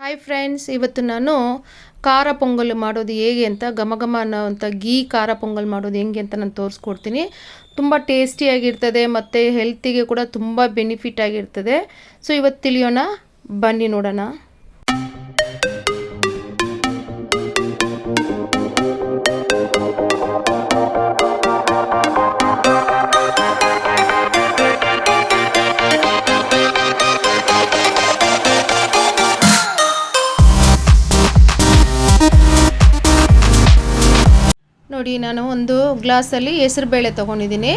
Hi friends, ಇವತ್ತು ನಾನು ಖಾರ ಪೊಂಗಲ್ ಮಾಡೋದು ಹೇಗೆ ಅಂತ ಘಮ ಘಮ ಅನ್ನೋವಂಥ ಗೀ ಖಾರ ಪೊಂಗಲ್ ಮಾಡೋದು ಹೆಂಗೆ ಅಂತ ನಾನು ತೋರಿಸ್ಕೊಡ್ತೀನಿ. ತುಂಬ ಟೇಸ್ಟಿಯಾಗಿರ್ತದೆ ಮತ್ತು ಹೆಲ್ತಿಗೆ ಕೂಡ ತುಂಬ ಬೆನಿಫಿಟ್ ಆಗಿರ್ತದೆ. ಸೊ ಇವತ್ತು ತಿಳಿಯೋಣ, ಬನ್ನಿ ನೋಡೋಣ. ನೋಡಿ, ನಾನು ಒಂದು ಗ್ಲಾಸಲ್ಲಿ ಹೆಸರುಬೇಳೆ ತೊಗೊಂಡಿದ್ದೀನಿ,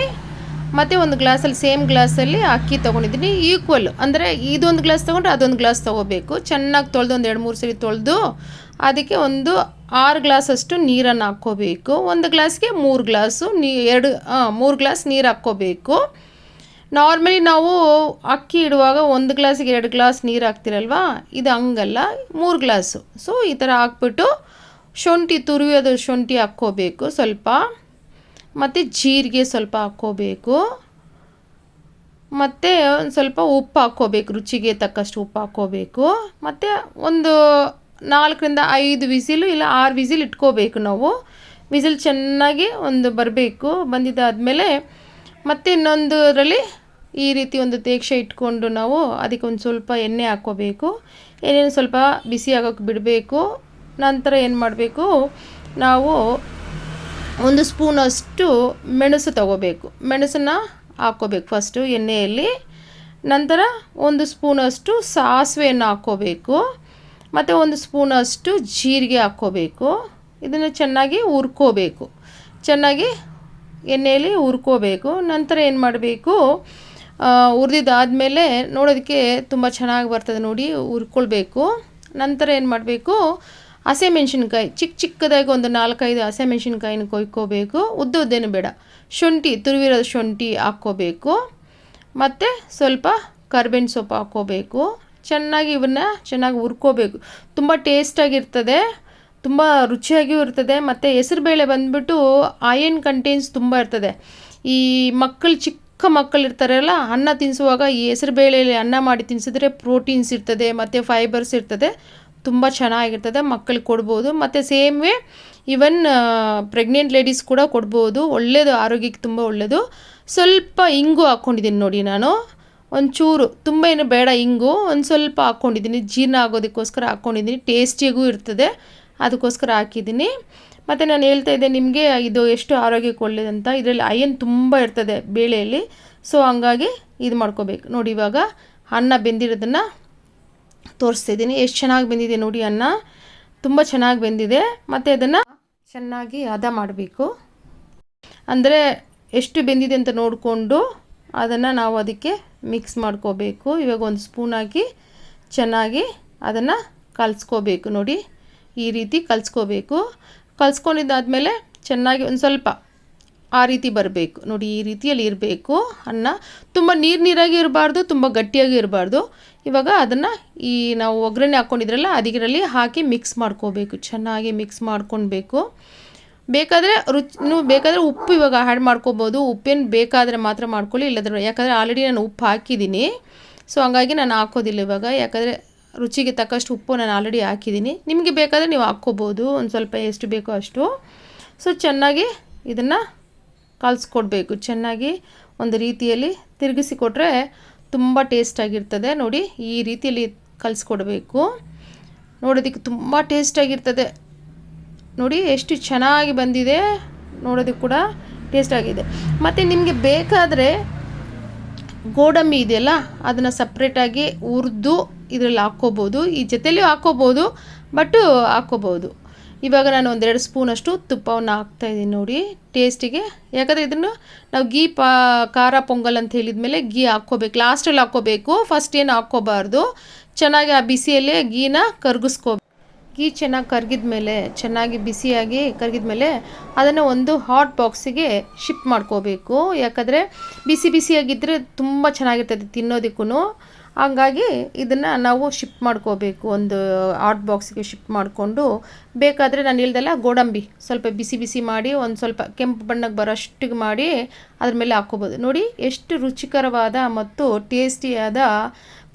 ಮತ್ತು ಒಂದು ಗ್ಲಾಸಲ್ಲಿ ಸೇಮ್ ಗ್ಲಾಸಲ್ಲಿ ಅಕ್ಕಿ ತೊಗೊಂಡಿದ್ದೀನಿ. ಈಕ್ವಲ್ ಅಂದರೆ ಇದೊಂದು ಗ್ಲಾಸ್ ತೊಗೊಂಡ್ರೆ ಅದೊಂದು ಗ್ಲಾಸ್ ತೊಗೋಬೇಕು. ಚೆನ್ನಾಗಿ ತೊಳೆದು ಒಂದು 2-3 ಸರಿ ತೊಳೆದು ಅದಕ್ಕೆ ಒಂದು 6 ಗ್ಲಾಸಷ್ಟು ನೀರನ್ನು ಹಾಕ್ಕೋಬೇಕು. ಒಂದು ಗ್ಲಾಸ್ಗೆ 3 ಗ್ಲಾಸು 3 ಗ್ಲಾಸ್ ನೀರು ಹಾಕ್ಕೋಬೇಕು. ನಾರ್ಮಲಿ ನಾವು ಅಕ್ಕಿ ಇಡುವಾಗ 1 ಗ್ಲಾಸಿಗೆ 2 ಗ್ಲಾಸ್ ನೀರು ಹಾಕ್ತಿರಲ್ವ, ಇದು ಹಂಗಲ್ಲ, 3 ಗ್ಲಾಸು. ಸೊ ಈ ಥರ ಹಾಕ್ಬಿಟ್ಟು ಶುಂಠಿ ತುರಿಯೋದು ಶುಂಠಿ ಹಾಕ್ಕೋಬೇಕು ಸ್ವಲ್ಪ, ಮತ್ತು ಜೀರಿಗೆ ಸ್ವಲ್ಪ ಹಾಕ್ಕೋಬೇಕು, ಮತ್ತು ಒಂದು ಸ್ವಲ್ಪ ಉಪ್ಪು ಹಾಕ್ಕೋಬೇಕು, ರುಚಿಗೆ ತಕ್ಕಷ್ಟು ಉಪ್ಪು ಹಾಕ್ಕೋಬೇಕು. ಮತ್ತು ಒಂದು 4-5 ವಿಸಿಲು ಇಲ್ಲ 6 ವಿಸಿಲ್ ಇಟ್ಕೋಬೇಕು ನಾವು. ವಿಸಿಲ್ ಚೆನ್ನಾಗಿ ಒಂದು ಬರಬೇಕು. ಬಂದಿದ್ದಾದಮೇಲೆ ಮತ್ತು ಇನ್ನೊಂದರಲ್ಲಿ ಈ ರೀತಿ ಒಂದು ತೇಕ್ಷೆ ಇಟ್ಕೊಂಡು ನಾವು ಅದಕ್ಕೆ ಒಂದು ಸ್ವಲ್ಪ ಎಣ್ಣೆ ಹಾಕ್ಕೋಬೇಕು. ಎಣ್ಣೆ ಸ್ವಲ್ಪ ಬಿಸಿ ಆಗೋಕ್ಕೆ ಬಿಡಬೇಕು. ನಂತರ ಏನು ಮಾಡಬೇಕು, ನಾವು 1 ಸ್ಪೂನಷ್ಟು ಮೆಣಸು ತಗೋಬೇಕು. ಮೆಣಸನ್ನು ಹಾಕ್ಕೋಬೇಕು ಫಸ್ಟು ಎಣ್ಣೆಯಲ್ಲಿ. ನಂತರ 1 ಸ್ಪೂನಷ್ಟು ಸಾಸಿವೆಯನ್ನು ಹಾಕ್ಕೋಬೇಕು, ಮತ್ತು 1 ಸ್ಪೂನಷ್ಟು ಜೀರಿಗೆ ಹಾಕ್ಕೋಬೇಕು. ಇದನ್ನು ಚೆನ್ನಾಗಿ ಹುರ್ಕೋಬೇಕು, ಚೆನ್ನಾಗಿ ಎಣ್ಣೆಯಲ್ಲಿ ಹುರ್ಕೋಬೇಕು. ನಂತರ ಏನು ಮಾಡಬೇಕು, ಹುರಿದಿದ್ದಾದಮೇಲೆ ನೋಡೋದಕ್ಕೆ ತುಂಬ ಚೆನ್ನಾಗಿ ಬರ್ತದೆ ನೋಡಿ, ಹುರ್ಕೊಳ್ಬೇಕು. ನಂತರ ಏನು ಮಾಡಬೇಕು, ಹಸಿಮೆಣ್ಸಿನ್ಕಾಯಿ ಚಿಕ್ಕದಾಗಿ ಒಂದು 4-5 ಹಸಿಮೆಣ್ಸಿನ್ಕಾಯಿನ ಕೊಯ್ಕೋಬೇಕು. ಉದ್ದೇನು ಬೇಡ. ಶುಂಠಿ ತುರಿವಿರೋ ಶುಂಠಿ ಹಾಕ್ಕೋಬೇಕು, ಮತ್ತು ಸ್ವಲ್ಪ ಕರ್ಬೇವಿನ ಸೊಪ್ಪು ಹಾಕ್ಕೋಬೇಕು. ಚೆನ್ನಾಗಿ ಇವನ್ನ ಚೆನ್ನಾಗಿ ಹುರ್ಕೋಬೇಕು. ತುಂಬ ಟೇಸ್ಟಾಗಿರ್ತದೆ, ತುಂಬ ರುಚಿಯಾಗಿಯೂ ಇರ್ತದೆ. ಮತ್ತು ಹೆಸರುಬೇಳೆ ಬಂದುಬಿಟ್ಟು ಅಯನ್ ಕಂಟೆಂಟ್ಸ್ ತುಂಬ ಇರ್ತದೆ. ಈ ಚಿಕ್ಕ ಮಕ್ಕಳು ಇರ್ತಾರಲ್ಲ, ಅನ್ನ ತಿನ್ನಿಸುವಾಗ ಈ ಹೆಸರುಬೇಳೆಯಲ್ಲಿ ಅನ್ನ ಮಾಡಿ ತಿನ್ನಿಸಿದ್ರೆ ಪ್ರೋಟೀನ್ಸ್ ಇರ್ತದೆ ಮತ್ತು ಫೈಬರ್ಸ್ ಇರ್ತದೆ. ತುಂಬ ಚೆನ್ನಾಗಿರ್ತದೆ, ಮಕ್ಕಳಿಗೆ ಕೊಡ್ಬೋದು. ಮತ್ತು ಸೇಮ್ವೇ ಈವನ್ ಪ್ರೆಗ್ನೆಂಟ್ ಲೇಡೀಸ್ ಕೂಡ ಕೊಡ್ಬೋದು. ಒಳ್ಳೆಯದು, ಆರೋಗ್ಯಕ್ಕೆ ತುಂಬ ಒಳ್ಳೆಯದು. ಸ್ವಲ್ಪ ಇಂಗು ಹಾಕ್ಕೊಂಡಿದ್ದೀನಿ ನೋಡಿ, ನಾನು ಒಂಚೂರು, ತುಂಬ ಏನು ಬೇಡ, ಇಂಗು ಒಂದು ಸ್ವಲ್ಪ ಹಾಕ್ಕೊಂಡಿದ್ದೀನಿ. ಜೀರ್ಣ ಆಗೋದಕ್ಕೋಸ್ಕರ ಹಾಕ್ಕೊಂಡಿದ್ದೀನಿ, ಟೇಸ್ಟಿಯಾಗೂ ಇರ್ತದೆ, ಅದಕ್ಕೋಸ್ಕರ ಹಾಕಿದ್ದೀನಿ. ಮತ್ತು ನಾನು ಹೇಳ್ತಾ ಇದ್ದೆ ನಿಮಗೆ ಇದು ಎಷ್ಟು ಆರೋಗ್ಯಕ್ಕೆ ಒಳ್ಳೆಯದಂತ. ಇದರಲ್ಲಿ ಅಯನ್ ತುಂಬ ಇರ್ತದೆ ಬೇಳೆಯಲ್ಲಿ. ಸೊ ಹಂಗಾಗಿ ಇದು ಮಾಡ್ಕೋಬೇಕು ನೋಡಿ. ಇವಾಗ ಅನ್ನ ಬೆಂದಿರೋದನ್ನು ತೋರಿಸ್ತಿದ್ದೀನಿ. ಎಷ್ಟು ಚೆನ್ನಾಗಿ ಬೆಂದಿದೆ ನೋಡಿ, ಅನ್ನ ತುಂಬ ಚೆನ್ನಾಗಿ ಬೆಂದಿದೆ. ಮತ್ತು ಅದನ್ನು ಚೆನ್ನಾಗಿ ಹದ ಮಾಡಬೇಕು. ಅಂದರೆ ಎಷ್ಟು ಬೆಂದಿದೆ ಅಂತ ನೋಡಿಕೊಂಡು ಅದನ್ನು ನಾವು ಅದಕ್ಕೆ ಮಿಕ್ಸ್ ಮಾಡ್ಕೋಬೇಕು. ಇವಾಗ 1 ಸ್ಪೂನ್ ಹಾಕಿ ಚೆನ್ನಾಗಿ ಅದನ್ನು ಕಲಿಸ್ಕೋಬೇಕು ನೋಡಿ, ಈ ರೀತಿ ಕಲಿಸ್ಕೋಬೇಕು. ಕಲಿಸ್ಕೊಂಡಿದ್ದಾದಮೇಲೆ ಚೆನ್ನಾಗಿ ಒಂದು ಸ್ವಲ್ಪ ಆ ರೀತಿ ಬರಬೇಕು ನೋಡಿ, ಈ ರೀತಿಯಲ್ಲಿ ಇರಬೇಕು ಅನ್ನ. ತುಂಬ ನೀರಾಗಿ ಇರಬಾರ್ದು, ತುಂಬ ಗಟ್ಟಿಯಾಗಿ ಇರಬಾರ್ದು. ಇವಾಗ ಅದನ್ನು ಈ ನಾವು ಒಗ್ಗರಣೆ ಹಾಕ್ಕೊಂಡಿದ್ರಲ್ಲ ಅದರಲ್ಲಿ ಹಾಕಿ ಮಿಕ್ಸ್ ಮಾಡ್ಕೋಬೇಕು, ಚೆನ್ನಾಗಿ ಮಿಕ್ಸ್ ಮಾಡ್ಕೊಳ್ಬೇಕು. ಬೇಕಾದರೆ ಉಪ್ಪು ಇವಾಗ ಆ್ಯಡ್ ಮಾಡ್ಕೋಬೋದು. ಉಪ್ಪೇನು ಬೇಕಾದರೆ ಮಾತ್ರ ಮಾಡ್ಕೊಳ್ಳಿ, ಇಲ್ಲದ್ರೆ ಯಾಕಂದರೆ ಆಲ್ರೆಡಿ ನಾನು ಉಪ್ಪು ಹಾಕಿದ್ದೀನಿ. ಸೊ ಹಂಗಾಗಿ ನಾನು ಹಾಕೋದಿಲ್ಲ ಇವಾಗ, ಯಾಕಂದರೆ ರುಚಿಗೆ ತಕ್ಕಷ್ಟು ಉಪ್ಪು ನಾನು ಆಲ್ರೆಡಿ ಹಾಕಿದ್ದೀನಿ. ನಿಮಗೆ ಬೇಕಾದರೆ ನೀವು ಹಾಕ್ಕೋಬೋದು, ಒಂದು ಸ್ವಲ್ಪ ಎಷ್ಟು ಬೇಕೋ ಅಷ್ಟು. ಸೊ ಚೆನ್ನಾಗಿ ಇದನ್ನು ಕಲಿಸ್ಕೊಡ್ಬೇಕು. ಚೆನ್ನಾಗಿ ಒಂದು ರೀತಿಯಲ್ಲಿ ತಿರುಗಿಸಿ ಕೊಟ್ಟರೆ ತುಂಬ ಟೇಸ್ಟಾಗಿರ್ತದೆ ನೋಡಿ. ಈ ರೀತಿಯಲ್ಲಿ ಕಲಿಸ್ಕೊಡ್ಬೇಕು. ನೋಡೋದಕ್ಕೆ ತುಂಬ ಟೇಸ್ಟಾಗಿರ್ತದೆ ನೋಡಿ, ಎಷ್ಟು ಚೆನ್ನಾಗಿ ಬಂದಿದೆ, ನೋಡೋದಕ್ಕೆ ಕೂಡ ಟೇಸ್ಟಾಗಿದೆ. ಮತ್ತು ನಿಮಗೆ ಬೇಕಾದರೆ ಗೋಡಂಬಿ ಇದೆಯಲ್ಲ, ಅದನ್ನು ಸಪ್ರೇಟಾಗಿ ಹುರಿದು ಇದರಲ್ಲಿ ಹಾಕ್ಕೋಬೋದು. ಈ ಜೊತೆಯಲ್ಲೂ ಹಾಕ್ಕೋಬೋದು, ಬಟ್ಟು ಹಾಕ್ಕೋಬೋದು. ಇವಾಗ ನಾನು 1-2 ಸ್ಪೂನಷ್ಟು ತುಪ್ಪವನ್ನು ಹಾಕ್ತಾಯಿದ್ದೀನಿ ನೋಡಿ ಟೇಸ್ಟಿಗೆ. ಯಾಕಂದರೆ ಇದನ್ನು ನಾವು ಖಾರ ಪೊಂಗಲ್ ಅಂತ ಹೇಳಿದ್ಮೇಲೆ ಗೀ ಹಾಕ್ಕೋಬೇಕು, ಲಾಸ್ಟಲ್ಲಿ ಹಾಕ್ಕೋಬೇಕು, ಫಸ್ಟ್ ಏನು ಹಾಕ್ಕೋಬಾರ್ದು. ಚೆನ್ನಾಗಿ ಆ ಬಿಸಿಯಲ್ಲೇ ಗೀನ ಕರಗಿಸ್ಕೋಬೇಕು. ಗೀ ಚೆನ್ನಾಗಿ ಕರಗಿದ್ಮೇಲೆ, ಚೆನ್ನಾಗಿ ಬಿಸಿಯಾಗಿ ಕರಗಿದ್ಮೇಲೆ ಅದನ್ನು ಒಂದು ಹಾಟ್ ಬಾಕ್ಸಿಗೆ ಶಿಫ್ಟ್ ಮಾಡ್ಕೋಬೇಕು. ಯಾಕಂದರೆ ಬಿಸಿಯಾಗಿದ್ದರೆ ತುಂಬ ಚೆನ್ನಾಗಿರ್ತದೆ ತಿನ್ನೋದಕ್ಕೂ. ಹಾಗಾಗಿ ಇದನ್ನು ನಾವು ಶಿಫ್ಟ್ ಮಾಡ್ಕೋಬೇಕು, ಒಂದು ಹಾಟ್ ಬಾಕ್ಸಿಗೆ ಶಿಫ್ಟ್ ಮಾಡಿಕೊಂಡು. ಬೇಕಾದರೆ ನಾನು ಹೇಳ್ದಲ್ಲ, ಗೋಡಂಬಿ ಸ್ವಲ್ಪ ಬಿಸಿ ಮಾಡಿ ಒಂದು ಸ್ವಲ್ಪ ಕೆಂಪು ಬಣ್ಣಕ್ಕೆ ಬರೋಷ್ಟಿಗೆ ಮಾಡಿ ಅದ್ರ ಮೇಲೆ ಹಾಕ್ಕೋಬೋದು. ನೋಡಿ ಎಷ್ಟು ರುಚಿಕರವಾದ ಮತ್ತು ಟೇಸ್ಟಿಯಾದ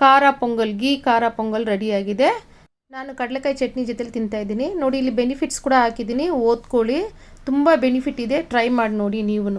ಖಾರ ಪೊಂಗಲ್, ಗೀ ಖಾರ ಪೊಂಗಲ್ ರೆಡಿಯಾಗಿದೆ. ನಾನು ಕಡಲೆಕಾಯಿ ಚಟ್ನಿ ಜೊತೆಲಿ ತಿಂತಾಯಿದ್ದೀನಿ ನೋಡಿ. ಇಲ್ಲಿ ಬೆನಿಫಿಟ್ಸ್ ಕೂಡ ಹಾಕಿದ್ದೀನಿ, ಓದ್ಕೊಳ್ಳಿ. ತುಂಬ ಬೆನಿಫಿಟ್ ಇದೆ, ಟ್ರೈ ಮಾಡಿ ನೋಡಿ ನೀವು.